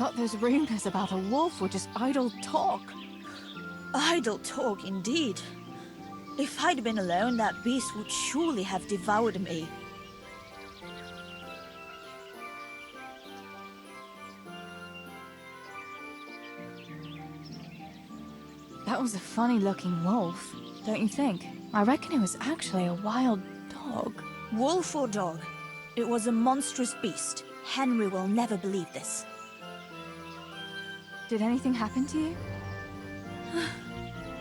thought those rumors about a wolf were just idle talk. Idle talk, indeed. If I'd been alone, that beast would surely have devoured me. That was a funny-looking wolf, don't you think? I reckon it was actually a wild dog. Wolf or dog, it was a monstrous beast. Henry will never believe this. Did anything happen to you?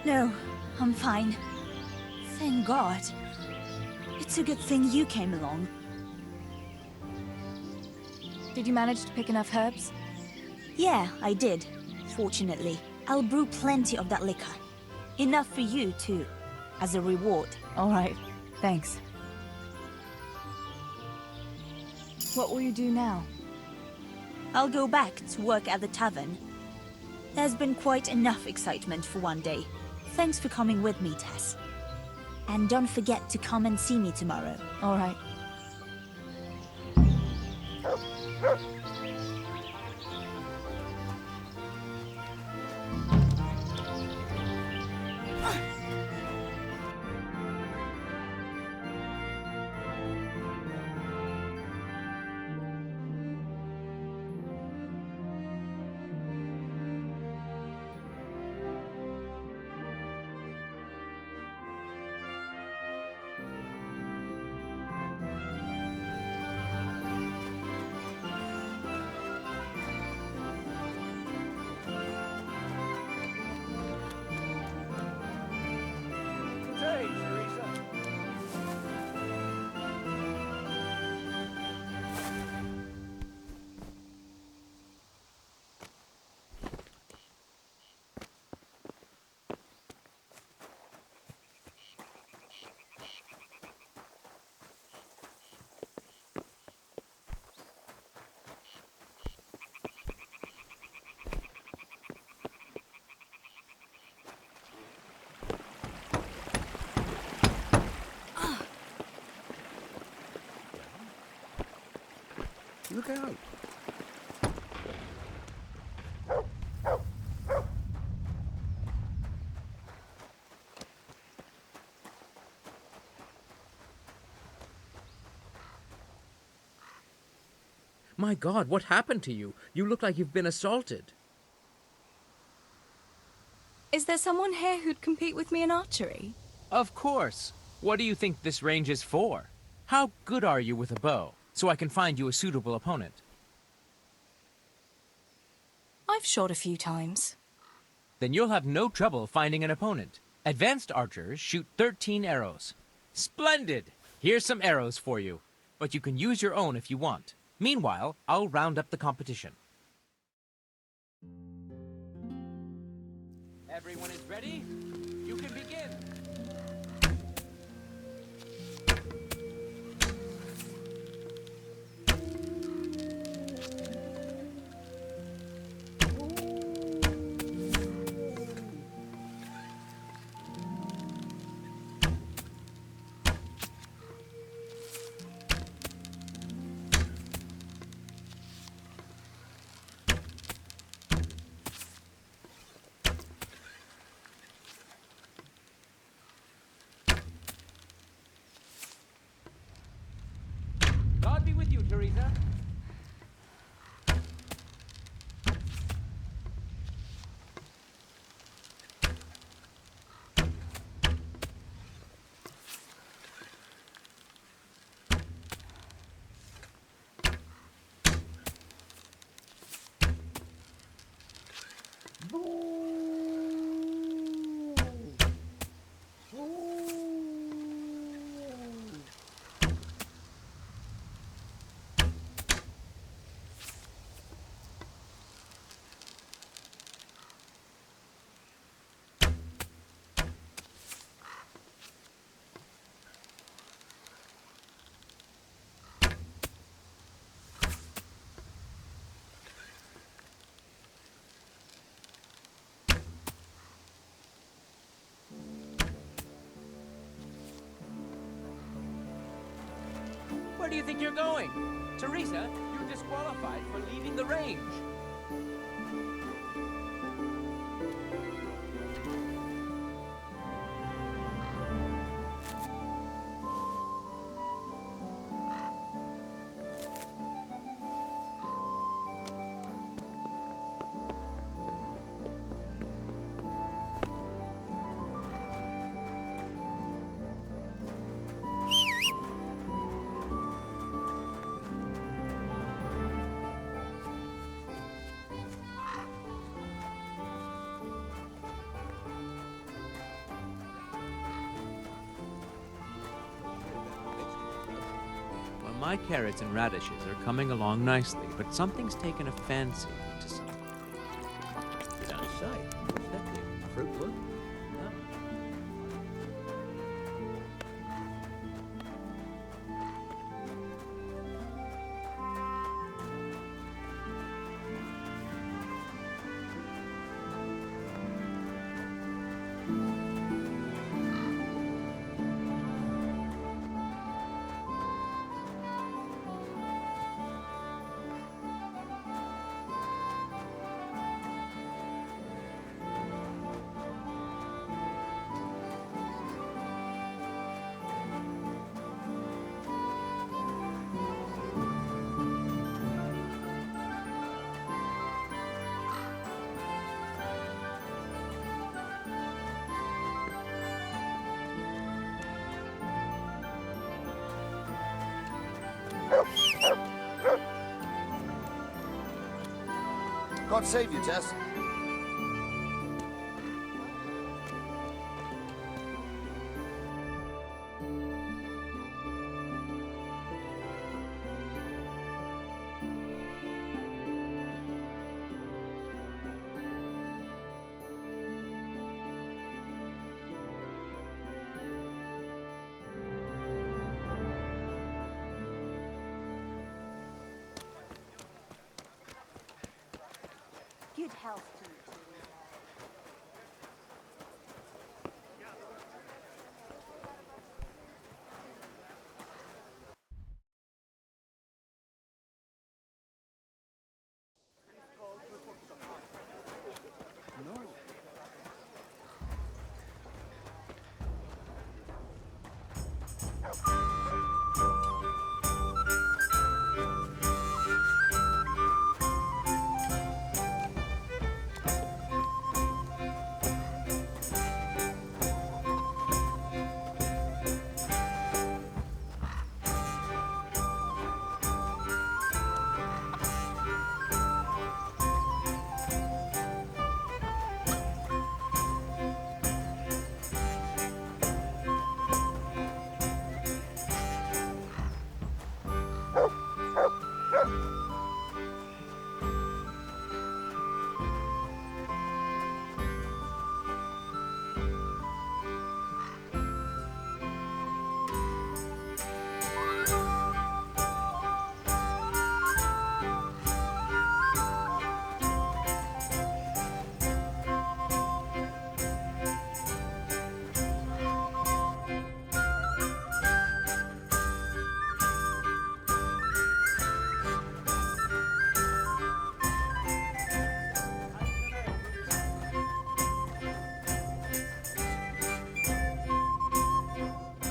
No, I'm fine. Thank God. It's a good thing you came along. Did you manage to pick enough herbs? Yeah, I did. Fortunately, I'll brew plenty of that liquor. Enough for you, too, as a reward. All right, thanks. What will you do now? I'll go back to work at the tavern. There's been quite enough excitement for one day. Thanks for coming with me, Tess. And don't forget to come and see me tomorrow. All right. Look out! My God, what happened to you? You look like you've been assaulted. Is there someone here who'd compete with me in archery? Of course. What do you think this range is for? How good are you with a bow, so I can find you a suitable opponent? I've shot a few times. Then you'll have no trouble finding an opponent. Advanced archers shoot 13 arrows. Splendid! Here's some arrows for you, but you can use your own if you want. Meanwhile, I'll round up the competition. Everyone is ready? You can begin! God be with you, Teresa. Where do you think you're going? Teresa, you're disqualified for leaving the range. My carrots and radishes are coming along nicely, but something's taken a fancy to something. You don't say. What's that thing? Fruit Loop? No. God save you, Tess. Good health to you.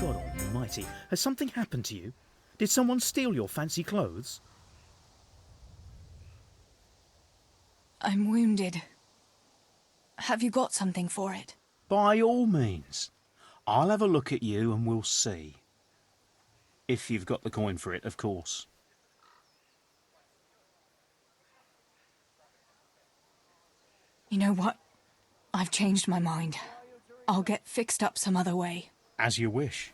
God almighty, has something happened to you? Did someone steal your fancy clothes? I'm wounded. Have you got something for it? By all means. I'll have a look at you and we'll see. If you've got the coin for it, of course. You know what? I've changed my mind. I'll get fixed up some other way. As you wish.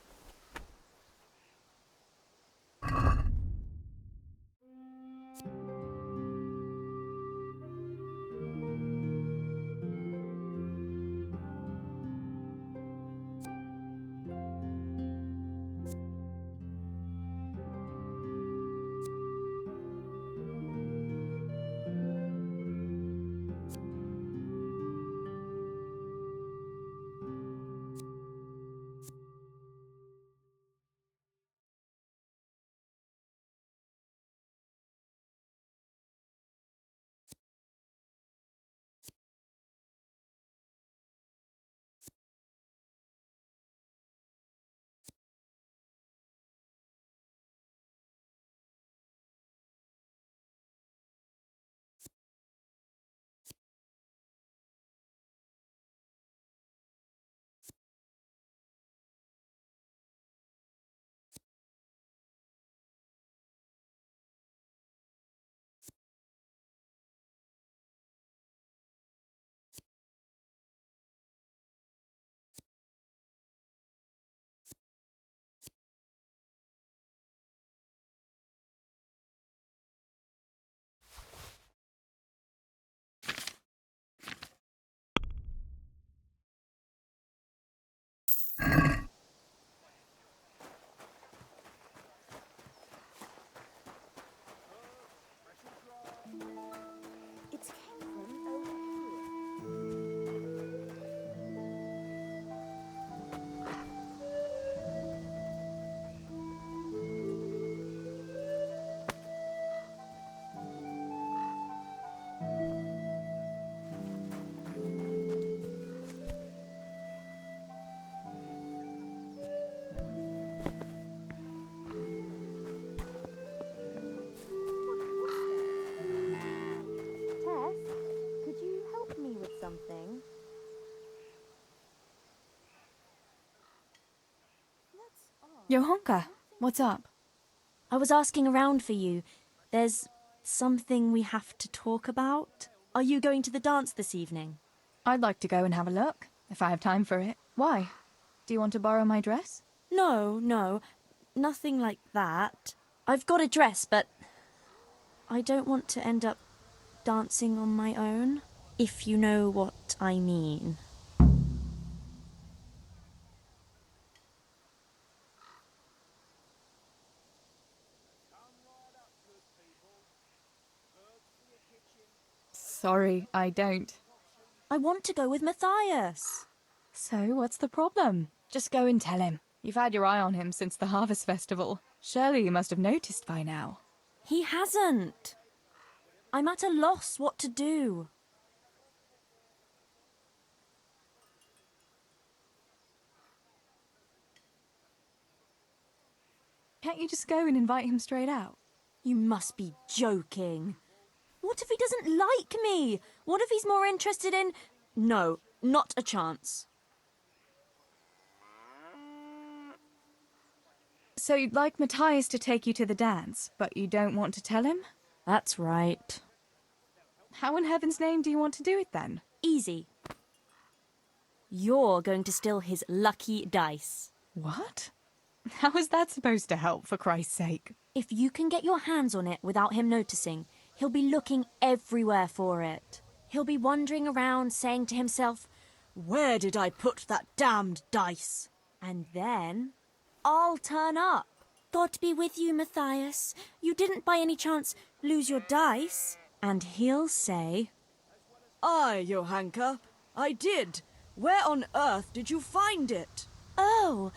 Johanka, what's up? I was asking around for you. There's something we have to talk about. Are you going to the dance this evening? I'd like to go and have a look, if I have time for it. Why? Do you want to borrow my dress? No, nothing like that. I've got a dress, but I don't want to end up dancing on my own, if you know what I mean. Sorry, I don't. I want to go with Matthias. So, what's the problem? Just go and tell him. You've had your eye on him since the Harvest Festival. Surely you must have noticed by now. He hasn't. I'm at a loss what to do. Can't you just go and invite him straight out? You must be joking. What if he doesn't like me? What if he's more interested in... No, not a chance. So you'd like Matthias to take you to the dance, but you don't want to tell him? That's right. How in heaven's name do you want to do it then? Easy. You're going to steal his lucky dice. What? How is that supposed to help, for Christ's sake? If you can get your hands on it without him noticing, he'll be looking everywhere for it. He'll be wandering around saying to himself, "Where did I put that damned dice?" And then I'll turn up. God be with you, Matthias. You didn't by any chance lose your dice? And he'll say, Aye, Johanka, I did. Where on earth did you find it? "Oh,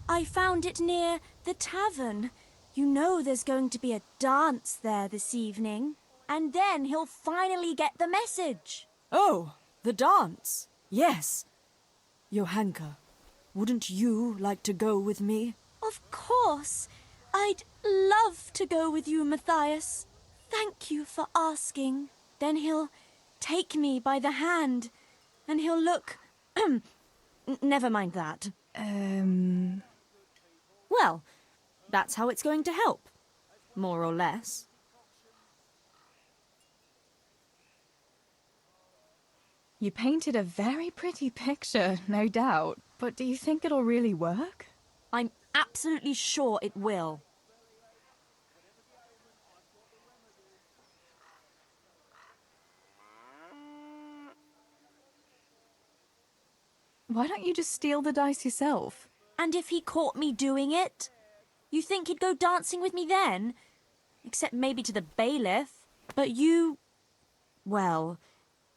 I found it near the tavern. You know there's going to be a dance there this evening." And then he'll finally get the message. Oh, the dance. Yes. Johanka, wouldn't you like to go with me? Of course. I'd love to go with you, Matthias. Thank you for asking. Then he'll take me by the hand, and he'll look... Never mind that. Well, that's how it's going to help. More or less. You painted a very pretty picture, no doubt. But do you think it'll really work? I'm absolutely sure it will. Why don't you just steal the dice yourself? And if he caught me doing it? You think he'd go dancing with me then? Except maybe to the bailiff. But you... Well,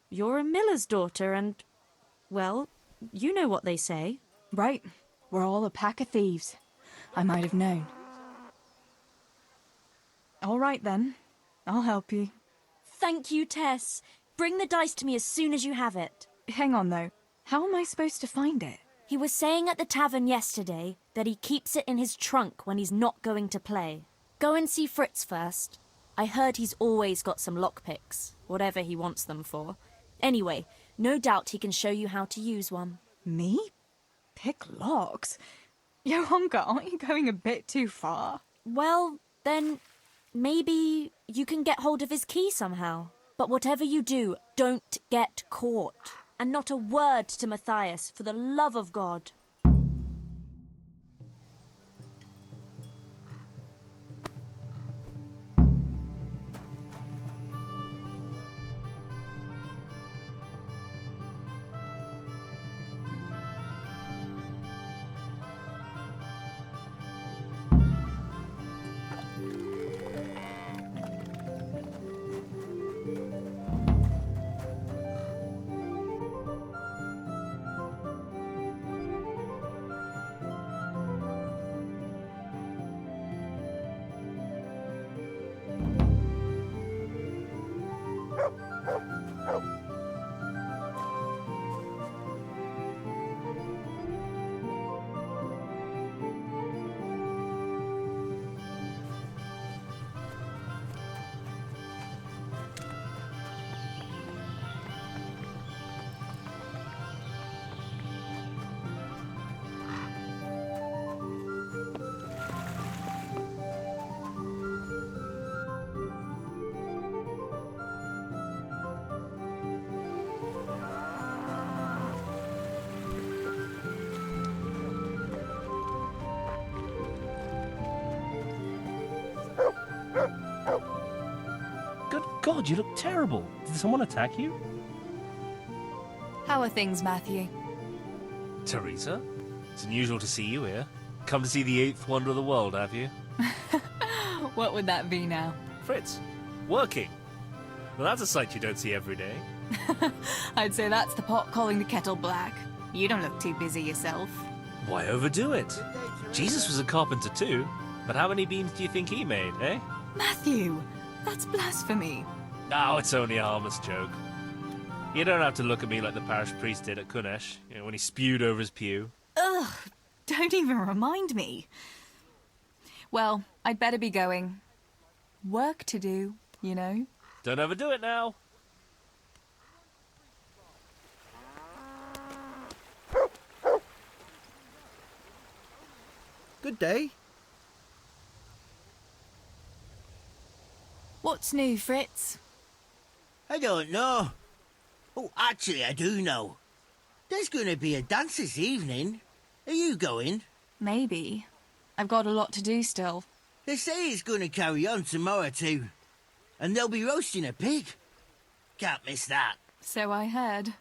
you're a miller's daughter and... Well, you know what they say. Right. We're all a pack of thieves. I might have known. All right, then. I'll help you. Thank you, Tess. Bring the dice to me as soon as you have it. Hang on, though. How am I supposed to find it? He was saying at the tavern yesterday that he keeps it in his trunk when he's not going to play. Go and see Fritz first. I heard he's always got some lockpicks, whatever he wants them for. Anyway, no doubt he can show you how to use one. Me? Pick locks? Johanka, aren't you going a bit too far? Well, then maybe you can get hold of his key somehow. But whatever you do, don't get caught. And not a word to Matthias, for the love of God. Good God, you look terrible. Did someone attack you? How are things, Matthew? Teresa? It's unusual to see you here. Come to see the eighth wonder of the world, have you? What would that be now? Fritz, working. Well, that's a sight you don't see every day. I'd say that's the pot calling the kettle black. You don't look too busy yourself. Why overdo it? Jesus was a carpenter too, but how many beams do you think he made, eh? Matthew, that's blasphemy. Oh, it's only a harmless joke. You don't have to look at me like the parish priest did at Kunesh, when he spewed over his pew. Ugh, don't even remind me. Well, I'd better be going. Work to do, you know. Don't overdo it now. Good day. What's new, Fritz? I don't know. Oh, actually, I do know. There's going to be a dance this evening. Are you going? Maybe. I've got a lot to do still. They say it's going to carry on tomorrow too. And they'll be roasting a pig. Can't miss that. So I heard.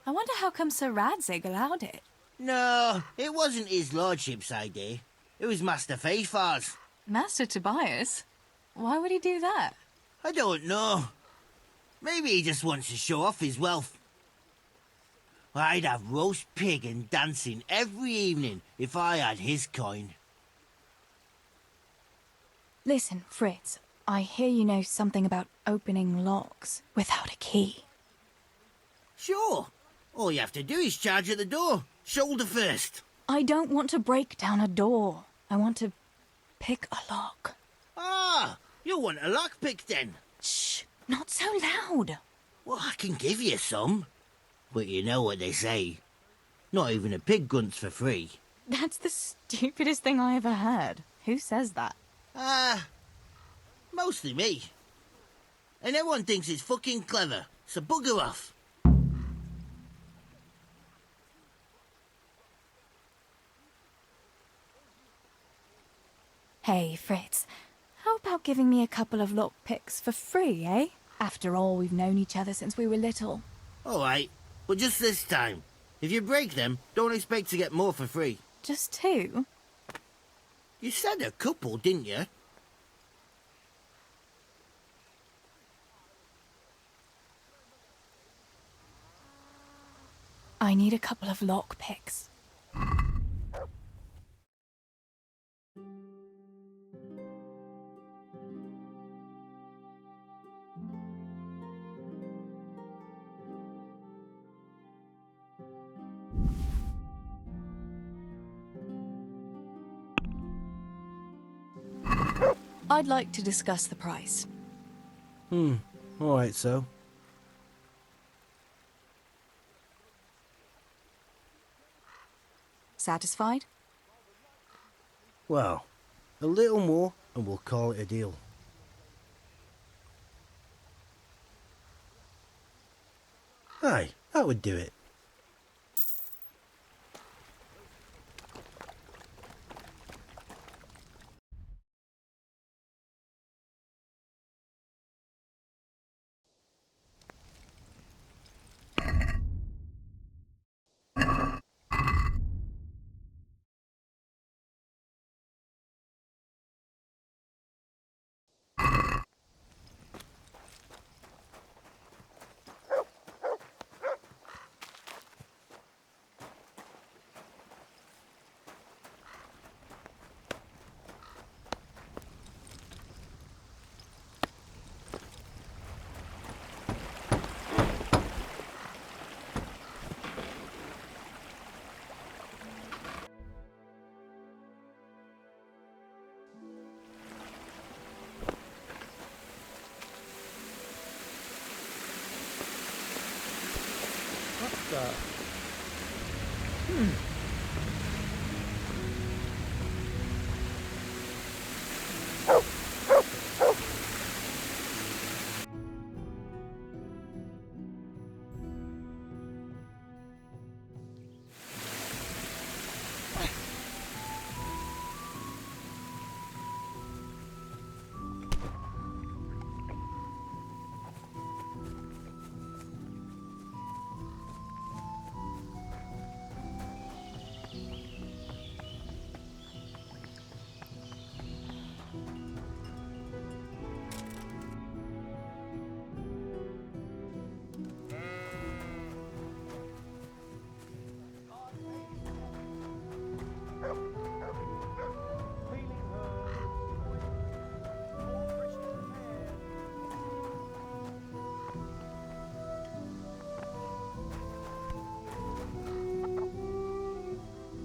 I wonder how come Sir Radzig allowed it. No, it wasn't his lordship's idea. It was Master Faithfar's. Master Tobias? Why would he do that? I don't know. Maybe he just wants to show off his wealth. I'd have roast pig and dancing every evening if I had his coin. Listen, Fritz, I hear you know something about opening locks without a key. Sure. All you have to do is charge at the door. Shoulder first. I don't want to break down a door. I want to pick a lock. Ah, you want a lockpick then? Shh, not so loud. Well, I can give you some. But you know what they say. Not even a pig grunts for free. That's the stupidest thing I ever heard. Who says that? Mostly me. And everyone thinks it's fucking clever, so bugger off. Hey, Fritz, how about giving me a couple of lockpicks for free, eh? After all, we've known each other since we were little. All right, but just this time. If you break them, don't expect to get more for free. Just two? You said a couple, didn't you? I need a couple of lockpicks. I'd like to discuss the price. All right, so. Satisfied? Well, a little more and we'll call it a deal. Aye, that would do it.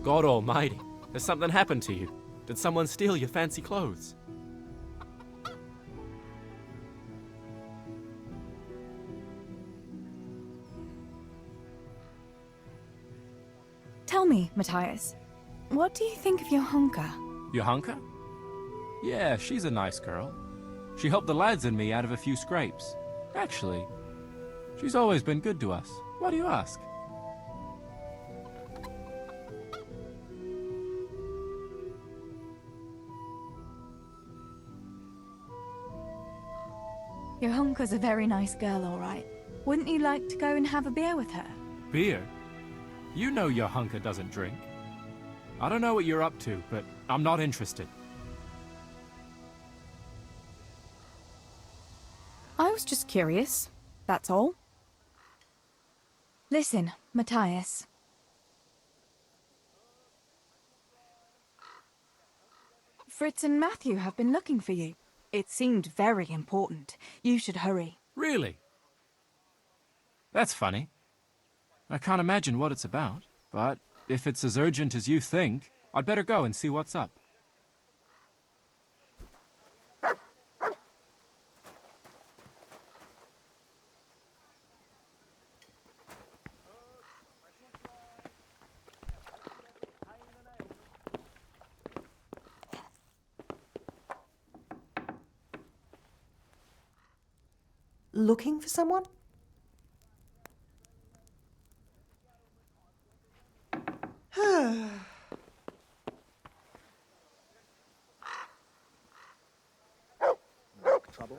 God almighty, has something happened to you? Did someone steal your fancy clothes? Tell me, Matthias, what do you think of your hunker? Johanka? Yeah, she's a nice girl. She helped the lads and me out of a few scrapes. Actually, she's always been good to us. Why do you ask? Your hunker's a very nice girl, all right. Wouldn't you like to go and have a beer with her? Beer? You know Johanka doesn't drink. I don't know what you're up to, but I'm not interested. I was just curious, that's all. Listen, Matthias. Fritz and Matthew have been looking for you. It seemed very important. You should hurry. Really? That's funny. I can't imagine what it's about, but if it's as urgent as you think, I'd better go and see what's up. Looking for someone? Trouble?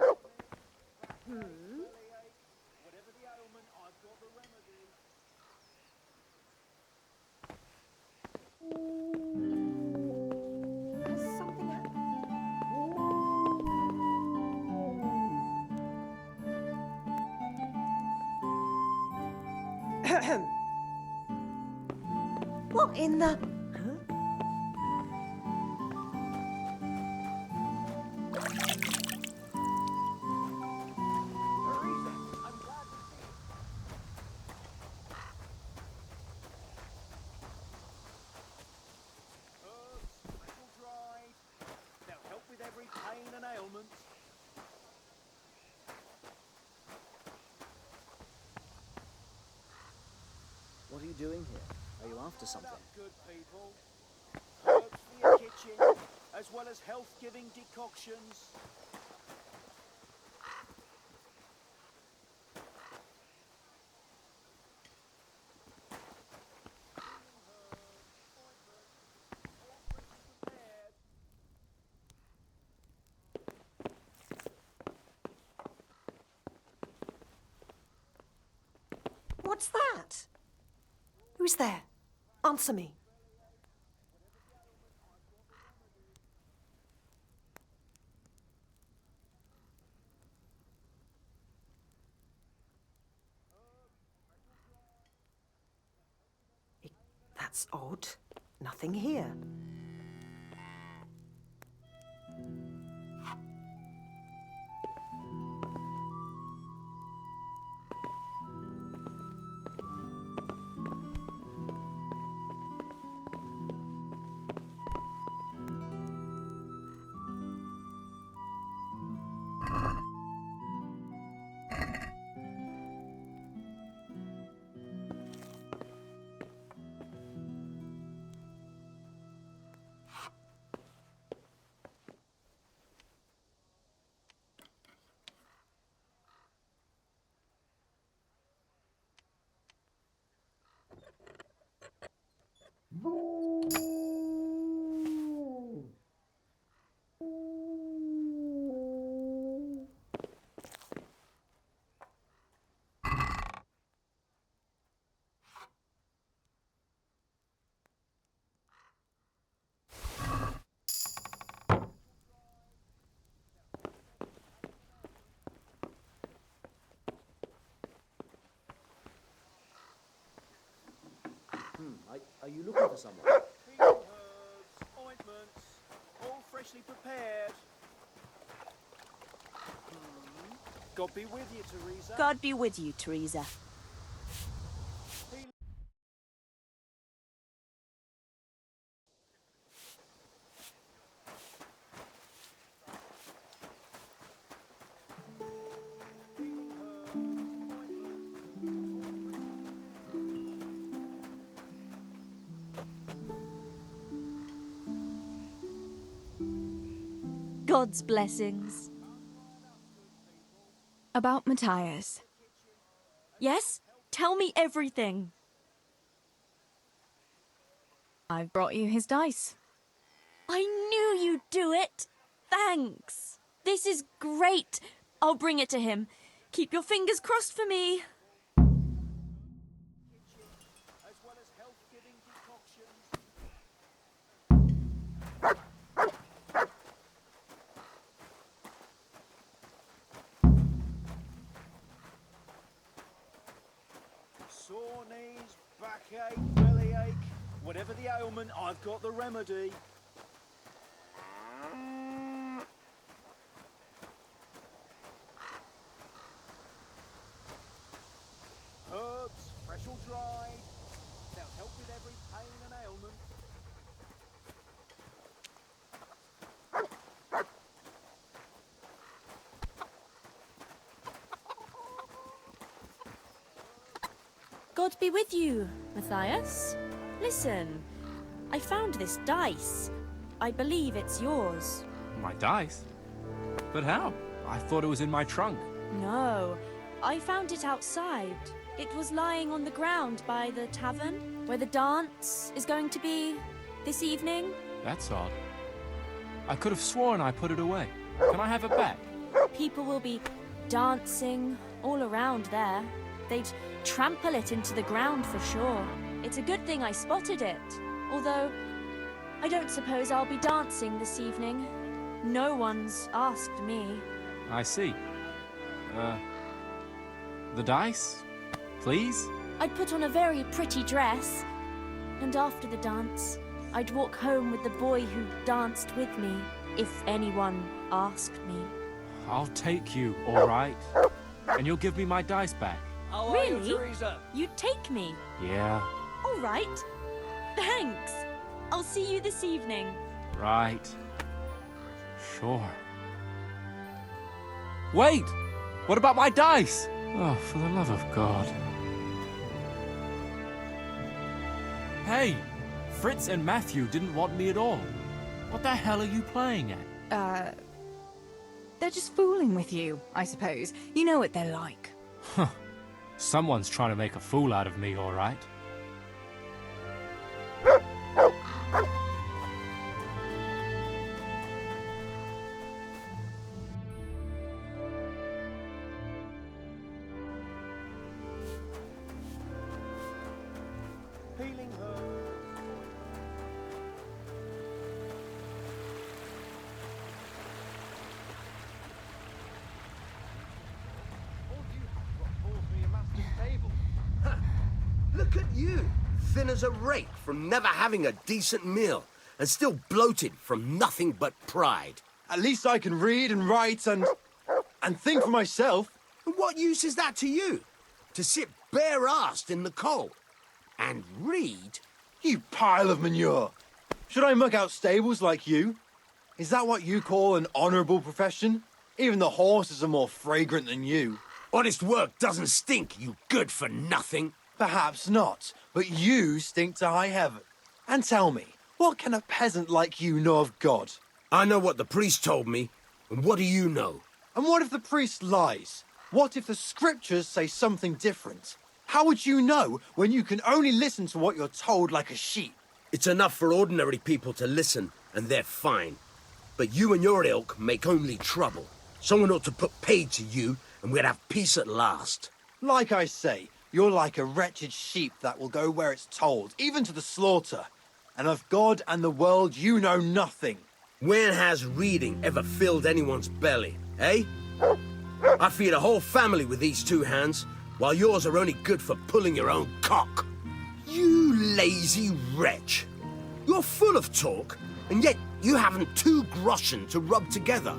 What in the... What are you doing here? Are you after something? Good people. Herbs for your kitchen, as well as health-giving decoctions. What's that? Who's there? Answer me. That's odd. Nothing here. Are you looking for someone? Healing herbs, ointments, all freshly prepared. God be with you, Teresa. God be with you, Teresa. God's blessings. About Matthias. Yes? Tell me everything. I've brought you his dice. I knew you'd do it. Thanks. This is great. I'll bring it to him. Keep your fingers crossed for me. As well as health-giving decoctions. Sore knees, backache, bellyache, whatever the ailment, I've got the remedy. Herbs, fresh or dried, they'll help with every pain and ailment. God be with you, Matthias. Listen, I found this dice. I believe it's yours. My dice? But how? I thought it was in my trunk. No, I found it outside. It was lying on the ground by the tavern, where the dance is going to be this evening. That's odd. I could have sworn I put it away. Can I have it back? People will be dancing all around there. They'd trample it into the ground for sure. It's a good thing I spotted it. Although, I don't suppose I'll be dancing this evening. No one's asked me. I see. The dice? Please? I'd put on a very pretty dress. And after the dance, I'd walk home with the boy who danced with me, if anyone asked me. I'll take you, all right? And you'll give me my dice back. Really? You'd take me? Yeah, All right. Thanks. I'll see you this evening. right. Sure. Wait! What about my dice? Oh, for the love of God. Hey! Fritz and Matthew didn't want me at all. What the hell are you playing at? They're just fooling with you, I suppose. You know what they're like. Huh. Someone's trying to make a fool out of me, all right? Healing herbs. Look at you, thin as a rake from never having a decent meal, and still bloated from nothing but pride. At least I can read and write and think for myself. And what use is that to you? To sit bare-assed in the cold and read? You pile of manure. Should I muck out stables like you? Is that what you call an honourable profession? Even the horses are more fragrant than you. Honest work doesn't stink, you good-for-nothing. Perhaps not, but you stink to high heaven. And tell me, what can a peasant like you know of God? I know what the priest told me, and what do you know? And what if the priest lies? What if the scriptures say something different? How would you know when you can only listen to what you're told like a sheep? It's enough for ordinary people to listen, and they're fine. But you and your ilk make only trouble. Someone ought to put paid to you, and we'd have peace at last. Like I say, you're like a wretched sheep that will go where it's told, even to the slaughter. And of God and the world you know nothing. When has reading ever filled anyone's belly, eh? I feed a whole family with these two hands, while yours are only good for pulling your own cock. You lazy wretch. You're full of talk, and yet you haven't 2 groschen to rub together.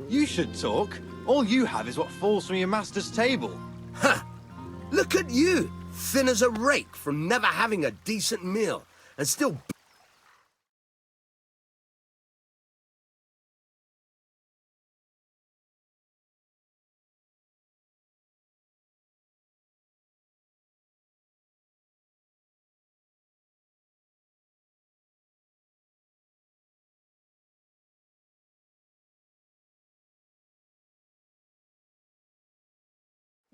You should talk. All you have is what falls from your master's table. Ha! Look at you, thin as a rake from never having a decent meal, and still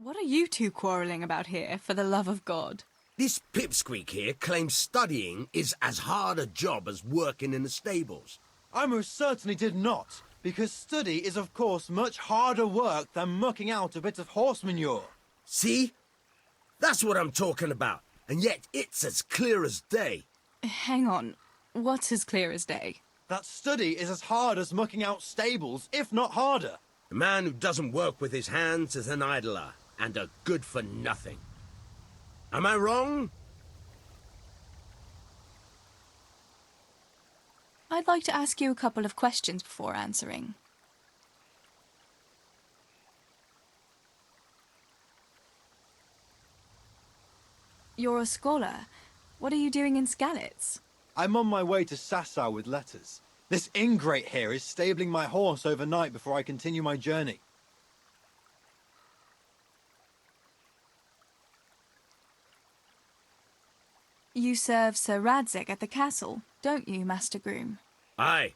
What are you two quarrelling about here, for the love of God? This pipsqueak here claims studying is as hard a job as working in the stables. I most certainly did not, because study is of course much harder work than mucking out a bit of horse manure. See? That's what I'm talking about, and yet it's as clear as day. Hang on, what's as clear as day? That study is as hard as mucking out stables, if not harder. A man who doesn't work with his hands is an idler, and a good for nothing. Am I wrong? I'd like to ask you a couple of questions before answering. You're a scholar. What are you doing in Skalitz? I'm on my way to Sasau with letters. This ingrate here is stabling my horse overnight before I continue my journey. You serve Sir Radzig at the castle, don't you, Master Groom? Aye,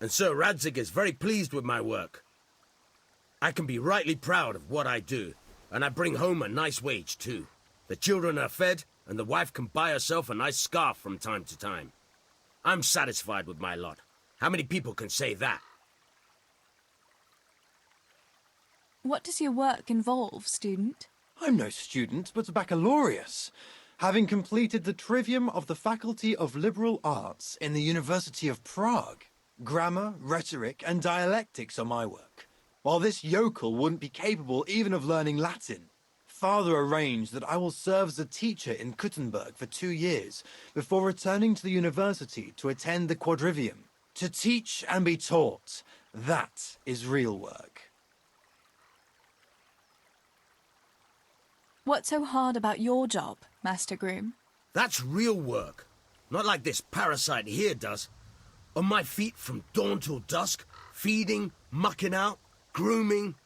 and Sir Radzig is very pleased with my work. I can be rightly proud of what I do, and I bring home a nice wage too. The children are fed, and the wife can buy herself a nice scarf from time to time. I'm satisfied with my lot. How many people can say that? What does your work involve, student? I'm no student, but a baccalaureus, having completed the trivium of the Faculty of Liberal Arts in the University of Prague. Grammar, rhetoric, and dialectics are my work, while this yokel wouldn't be capable even of learning Latin. Father arranged that I will serve as a teacher in Kuttenberg for 2 years before returning to the university to attend the quadrivium. To teach and be taught, that is real work. What's so hard about your job, Master Groom? That's real work. Not like this parasite here does. On my feet from dawn till dusk, feeding, mucking out, grooming.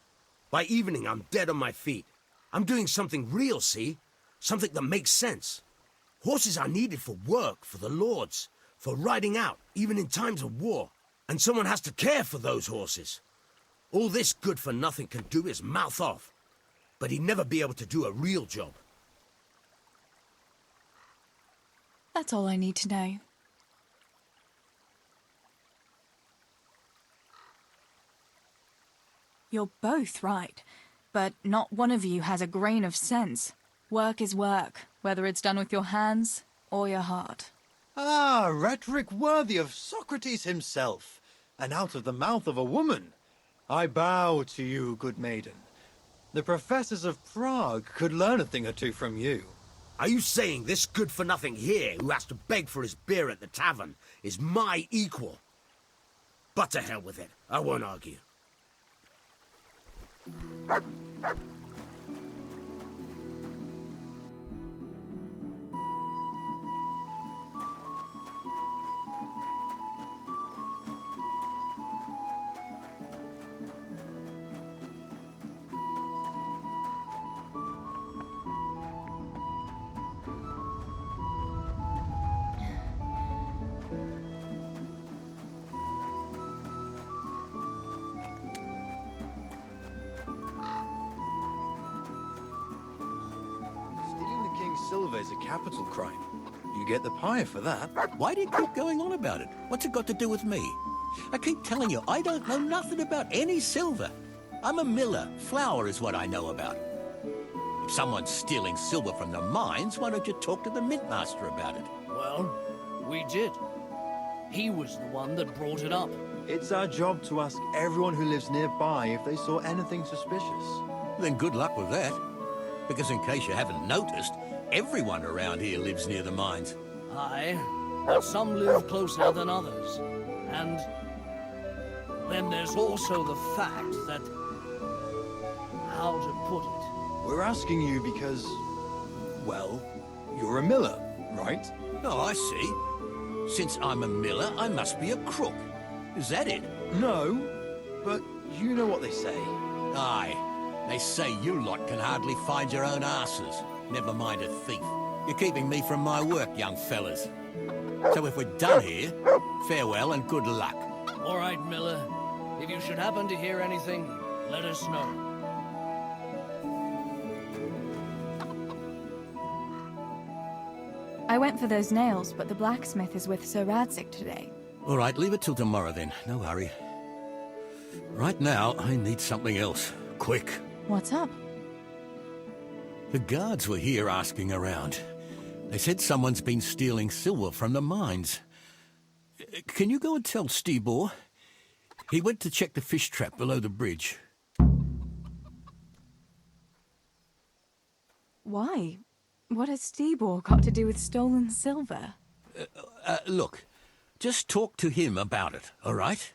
By evening, I'm dead on my feet. I'm doing something real, see? Something that makes sense. Horses are needed for work, for the lords, for riding out, even in times of war. And someone has to care for those horses. All this good-for-nothing can do is mouth off. But he'd never be able to do a real job. That's all I need to know. You're both right, but not one of you has a grain of sense. Work is work, whether it's done with your hands or your heart. Ah, rhetoric worthy of Socrates himself, and out of the mouth of a woman. I bow to you, good maiden. The professors of Prague could learn a thing or two from you. Are you saying this good-for-nothing here, who has to beg for his beer at the tavern, is my equal? But to hell with it. I won't argue. Silver is a capital crime. You get the pie for that. Why do you keep going on about it? What's it got to do with me? I keep telling you, I don't know nothing about any silver. I'm a miller. Flour is what I know about. If someone's stealing silver from the mines, why don't you talk to the mint master about it? Well, we did. He was the one that brought it up. It's our job to ask everyone who lives nearby if they saw anything suspicious. Then good luck with that. Because in case you haven't noticed, everyone around here lives near the mines. Aye, but some live closer than others. And then there's also the fact that... how to put it? We're asking you because, well, you're a miller, right? Oh, I see. Since I'm a miller, I must be a crook. Is that it? No, but you know what they say. Aye. They say you lot can hardly find your own asses. Never mind a thief. You're keeping me from my work, young fellas. So if we're done here, farewell and good luck. All right, Miller. If you should happen to hear anything, let us know. I went for those nails, but the blacksmith is with Sir Radzik today. All right, leave it till tomorrow then. No hurry. Right now, I need something else. Quick. What's up? The guards were here asking around. They said someone's been stealing silver from the mines. Can you go and tell Stibor? He went to check the fish trap below the bridge. Why? What has Stibor got to do with stolen silver? Look, just talk to him about it, all right?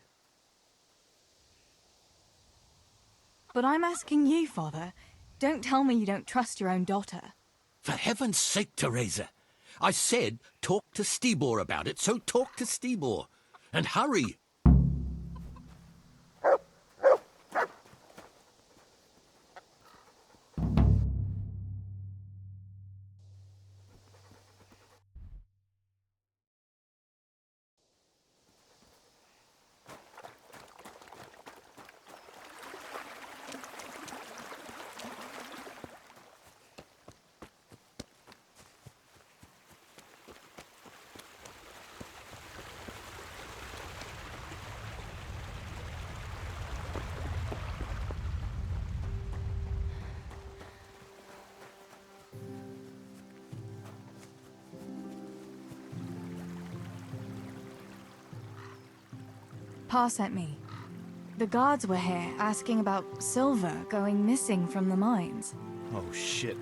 But I'm asking you, Father. Don't tell me you don't trust your own daughter. For heaven's sake, Teresa. I said talk to Stibor about it, so talk to Stibor. And hurry! Pa sent me. The guards were here asking about silver going missing from the mines. Oh, shit.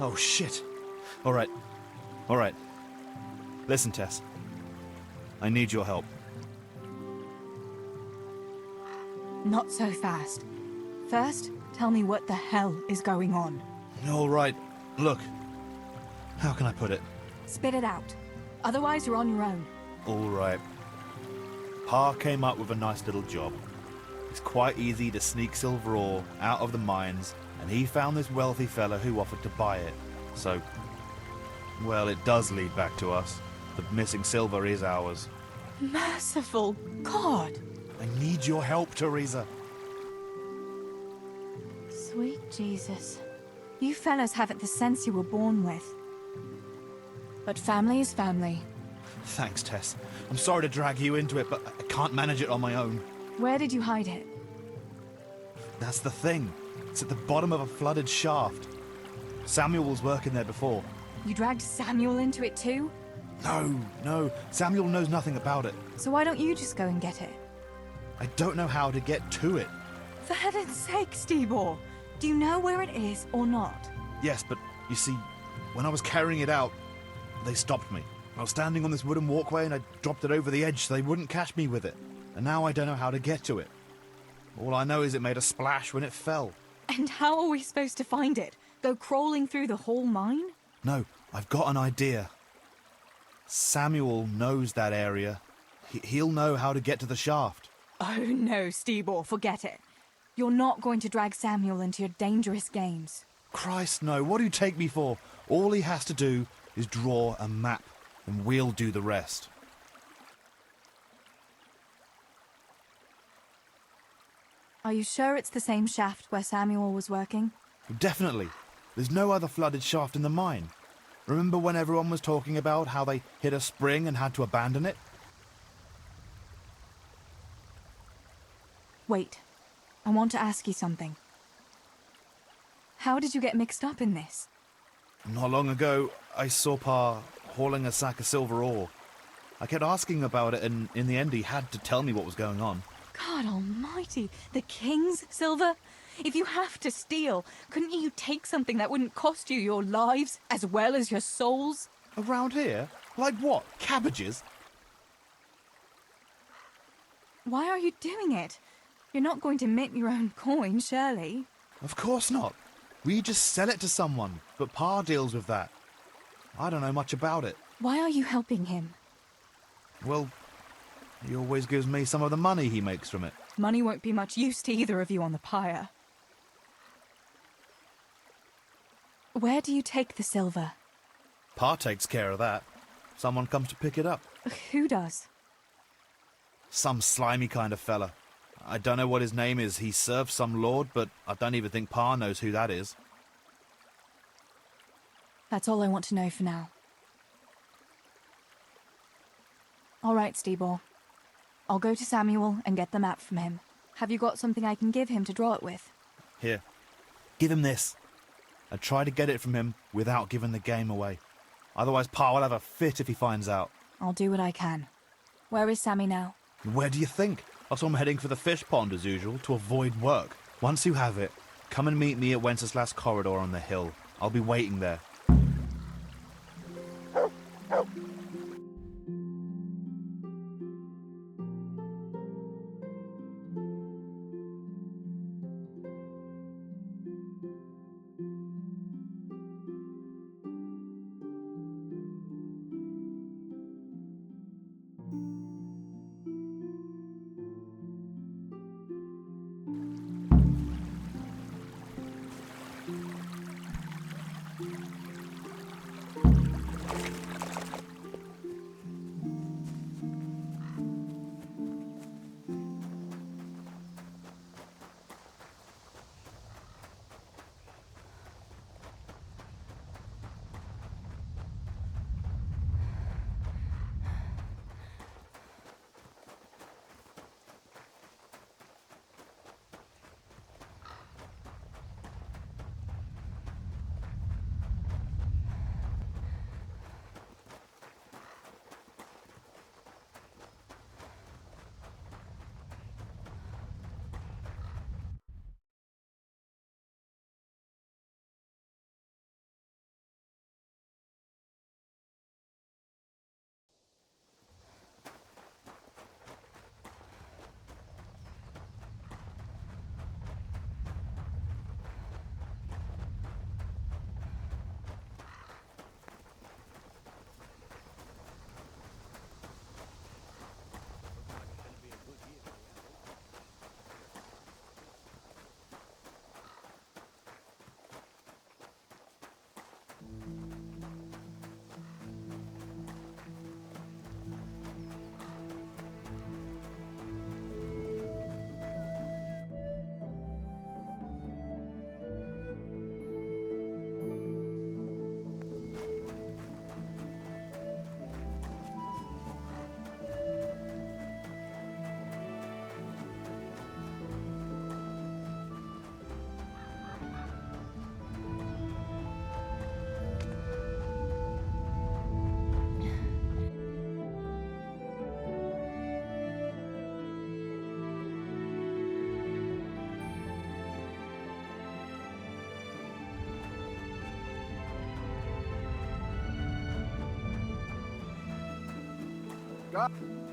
Oh, shit. All right. All right. Listen, Tess. I need your help. Not so fast. First, tell me what the hell is going on. All right. Look. How can I put it? Spit it out. Otherwise, you're on your own. All right. Pa came up with a nice little job. It's quite easy to sneak silver ore out of the mines, and he found this wealthy fella who offered to buy it. So, well, it does lead back to us. The missing silver is ours. Merciful God! I need your help, Teresa. Sweet Jesus. You fellas haven't the sense you were born with. But family is family. Thanks, Tess. I'm sorry to drag you into it, but I can't manage it on my own. Where did you hide it? That's the thing. It's at the bottom of a flooded shaft. Samuel was working there before. You dragged Samuel into it too? No. Samuel knows nothing about it. So why don't you just go and get it? I don't know how to get to it. For heaven's sake, Stibor! Do you know where it is or not? Yes, but you see, when I was carrying it out, they stopped me. I was standing on this wooden walkway and I dropped it over the edge so they wouldn't catch me with it. And now I don't know how to get to it. All I know is it made a splash when it fell. And how are we supposed to find it? Go crawling through the whole mine? No, I've got an idea. Samuel knows that area. He'll know how to get to the shaft. Oh no, Stibor, forget it. You're not going to drag Samuel into your dangerous games. Christ, no. What do you take me for? All he has to do is draw a map, and we'll do the rest. Are you sure it's the same shaft where Samuel was working? Definitely. There's no other flooded shaft in the mine. Remember when everyone was talking about how they hit a spring and had to abandon it? Wait. I want to ask you something. How did you get mixed up in this? Not long ago, I saw Pa hauling a sack of silver ore. I kept asking about it, and in the end he had to tell me what was going on. God almighty, the king's silver? If you have to steal, couldn't you take something that wouldn't cost you your lives as well as your souls? Around here? Like what? Cabbages? Why are you doing it? You're not going to mint your own coin, surely? Of course not. We just sell it to someone, but Pa deals with that. I don't know much about it. Why are you helping him? Well, he always gives me some of the money he makes from it. Money won't be much use to either of you on the pyre. Where do you take the silver? Pa takes care of that. Someone comes to pick it up. Who does? Some slimy kind of fella. I don't know what his name is. He serves some lord, but I don't even think Pa knows who that is. That's all I want to know for now. All right, Steebore. I'll go to Samuel and get the map from him. Have you got something I can give him to draw it with? Here. Give him this. And try to get it from him without giving the game away. Otherwise, Pa will have a fit if he finds out. I'll do what I can. Where is Sammy now? Where do you think? I saw him heading for the fish pond as usual, to avoid work. Once you have it, come and meet me at Wenceslas Corridor on the hill. I'll be waiting there.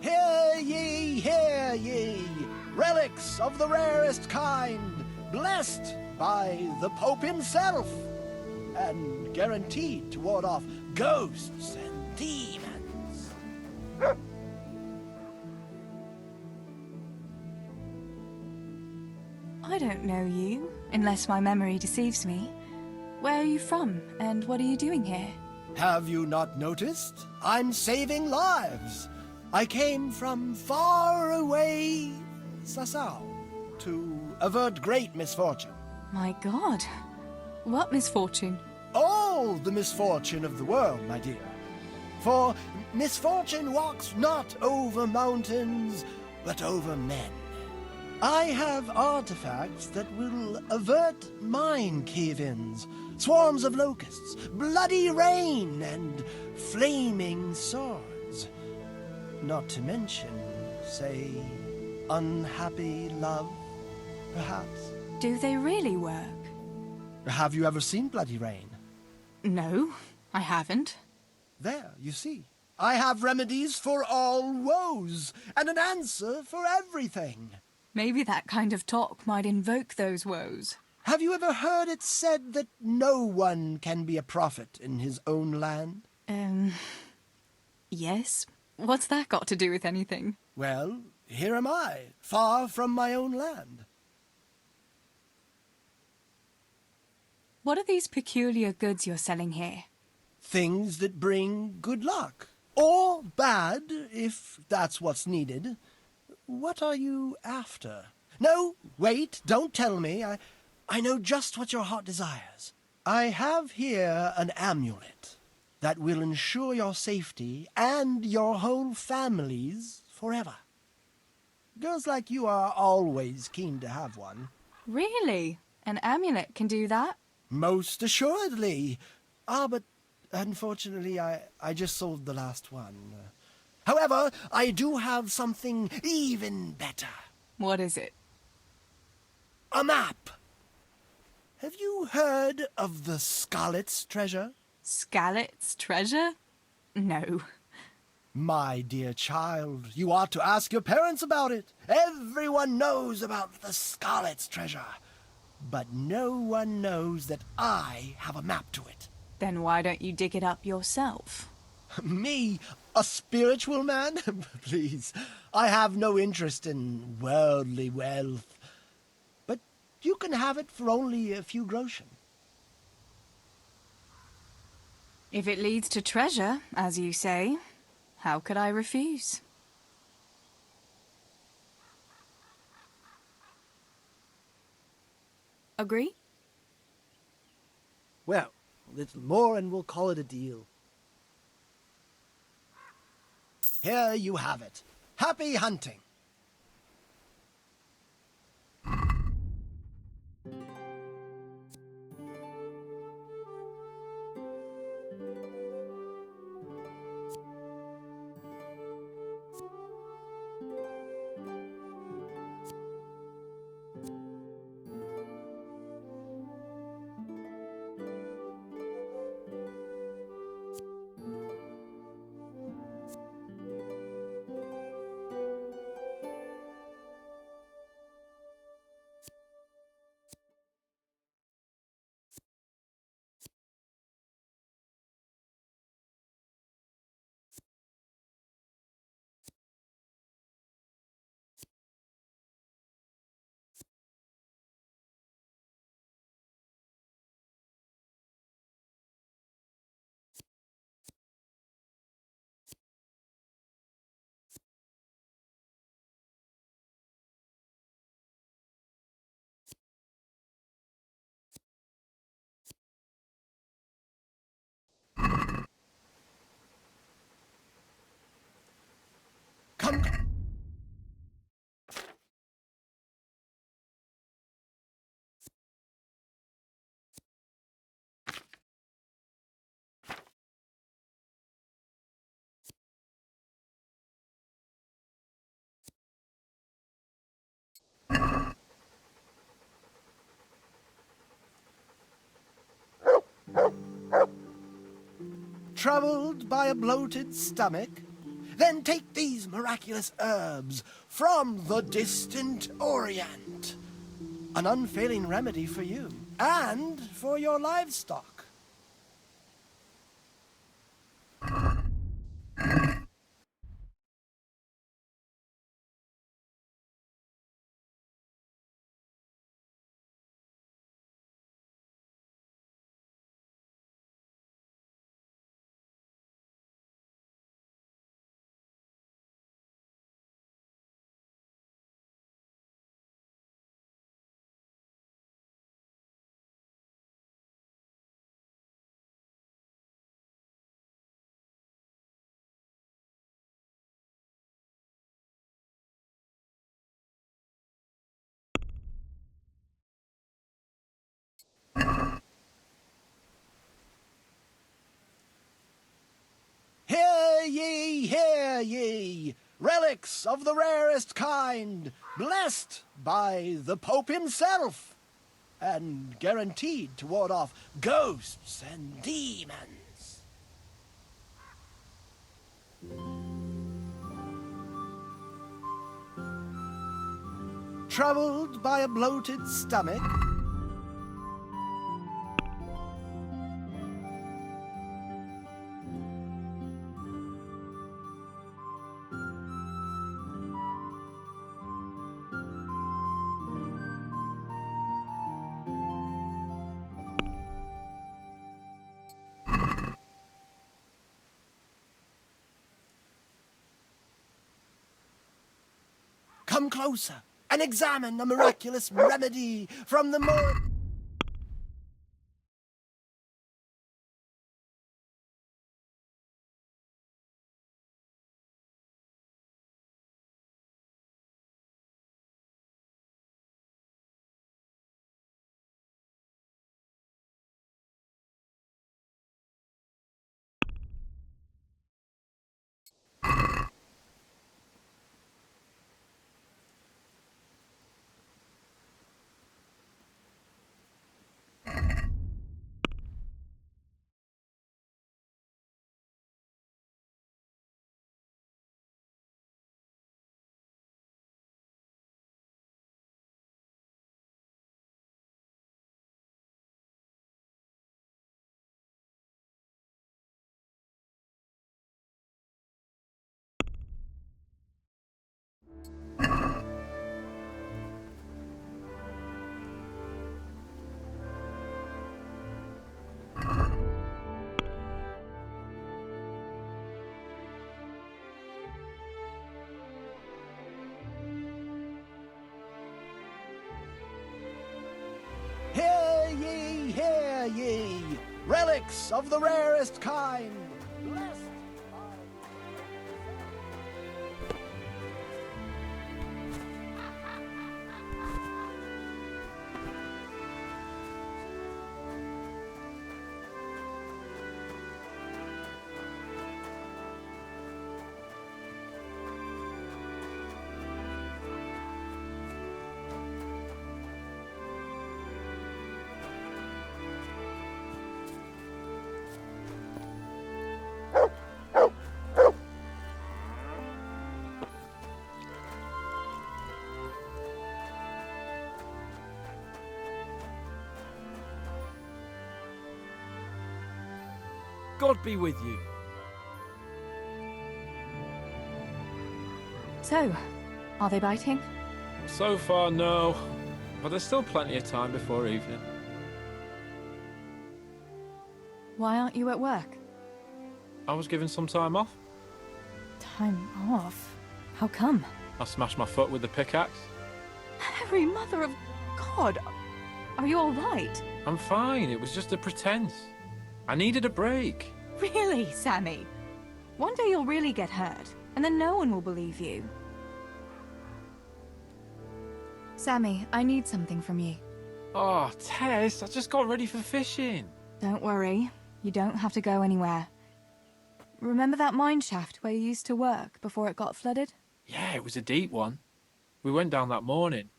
Hear ye, relics of the rarest kind, blessed by the Pope himself, and guaranteed to ward off ghosts and demons. I don't know you, unless my memory deceives me. Where are you from, and what are you doing here? Have you not noticed? I'm saving lives. I came from far away Sasau to avert great misfortune. My God. What misfortune? All the misfortune of the world, my dear. For misfortune walks not over mountains, but over men. I have artifacts that will avert mine cave-ins, swarms of locusts, bloody rain, and flaming swords. Not to mention, say, unhappy love, perhaps. Do they really work? Have you ever seen bloody rain? No, I haven't. There, you see. I have remedies for all woes, and an answer for everything. Maybe that kind of talk might invoke those woes. Have you ever heard it said that no one can be a prophet in his own land? Yes. What's that got to do with anything? Well, here am I, far from my own land. What are these peculiar goods you're selling here? Things that bring good luck. Or bad, if that's what's needed. What are you after? No, wait, don't tell me. I know just what your heart desires. I have here an amulet. that will ensure your safety and your whole family's forever. Girls like you are always keen to have one. Really? An amulet can do that? Most assuredly. But unfortunately I just sold the last one. However, I do have something even better. What is it? A map. Have you heard of the Scarlet's treasure? Scarlet's treasure? No. My dear child, you ought to ask your parents about it. Everyone knows about the Scarlet's treasure. But no one knows that I have a map to it. Then why don't you dig it up yourself? Me? A spiritual man? Please, I have no interest in worldly wealth. But you can have it for only a few groschen. If it leads to treasure, as you say, how could I refuse? Agree? Well, a little more and we'll call it a deal. Here you have it. Happy hunting. Come. Troubled by a bloated stomach? Then take these miraculous herbs from the distant Orient. An unfailing remedy for you and for your livestock. Hear ye, relics of the rarest kind, blessed by the Pope himself, and guaranteed to ward off ghosts and demons. Troubled by a bloated stomach? Come closer and examine the miraculous remedy from the more... Relics of the rarest kind. Blessed. God be with you. So, are they biting? So far, no. But there's still plenty of time before evening. Why aren't you at work? I was given some time off. Time off? How come? I smashed my foot with the pickaxe. Mary, Mother of God! Are you alright? I'm fine, it was just a pretense. I needed a break. Really, Sammy? One day you'll really get hurt, and then no one will believe you. Sammy, I need something from you. Oh, Tess, I just got ready for fishing. Don't worry, you don't have to go anywhere. Remember that mine shaft where you used to work before it got flooded? Yeah, it was a deep one. We went down that morning,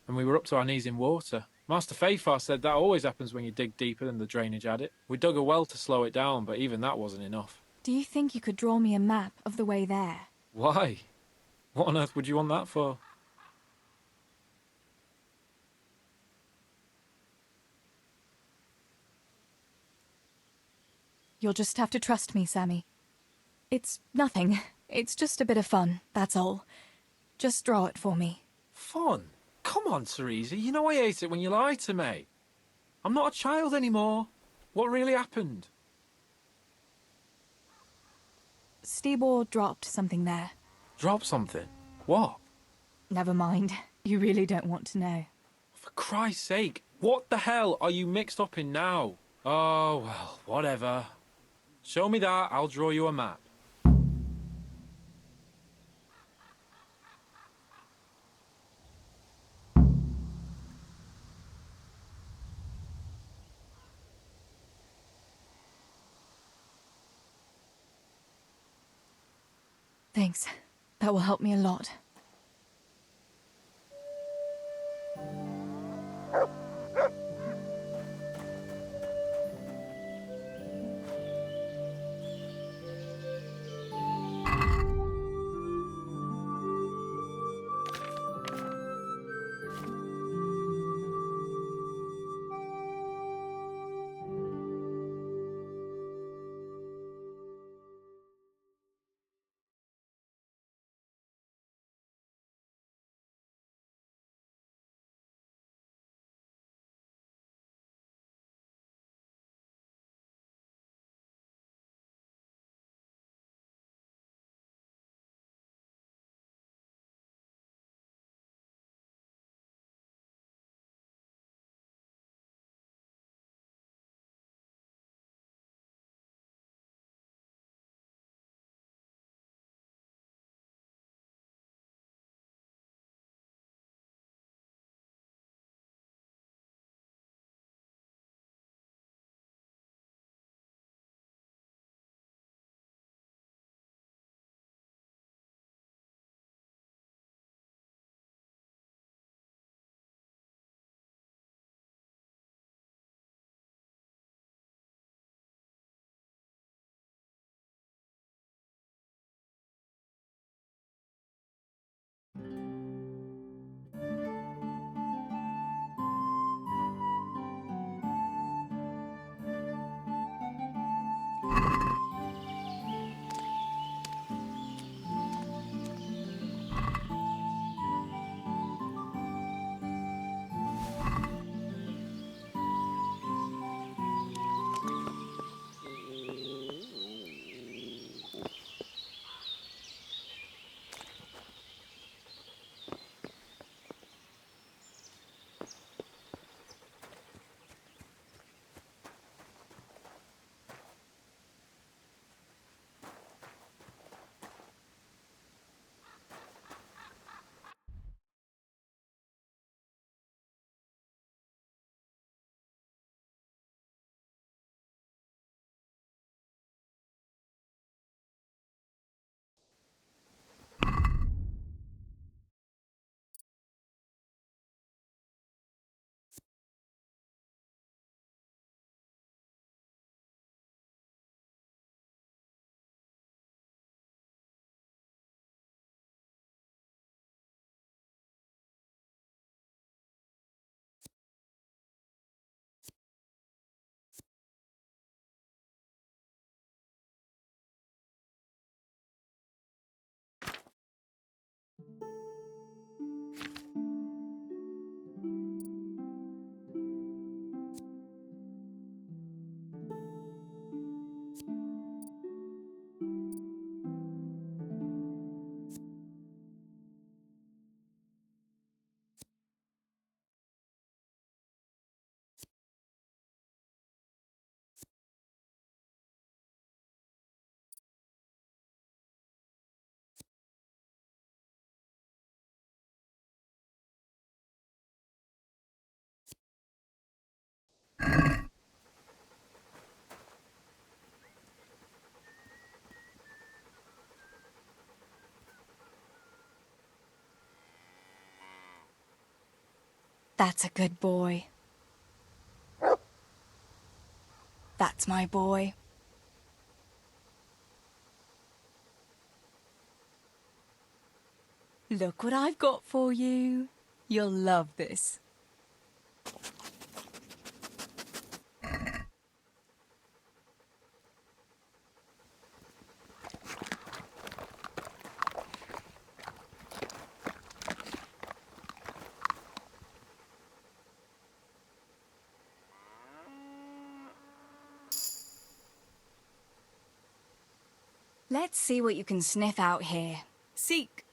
and we were up to our knees in water. Master Fafar said that always happens when you dig deeper than the drainage had it. We dug a well to slow it down, but even that wasn't enough. Do you think you could draw me a map of the way there? Why? What on earth would you want that for? You'll just have to trust me, Sammy. It's nothing. It's just a bit of fun, that's all. Just draw it for me. Fun? Come on, Teresa, you know I hate it when you lie to me. I'm not a child anymore. What really happened? Stibor dropped something there. Drop something? What? Never mind. You really don't want to know. For Christ's sake, what the hell are you mixed up in now? Oh, well, whatever. Show me that, I'll draw you a map. Thanks. That will help me a lot. That's a good boy. That's my boy. Look what I've got for you. You'll love this. Let's see what you can sniff out here. Seek.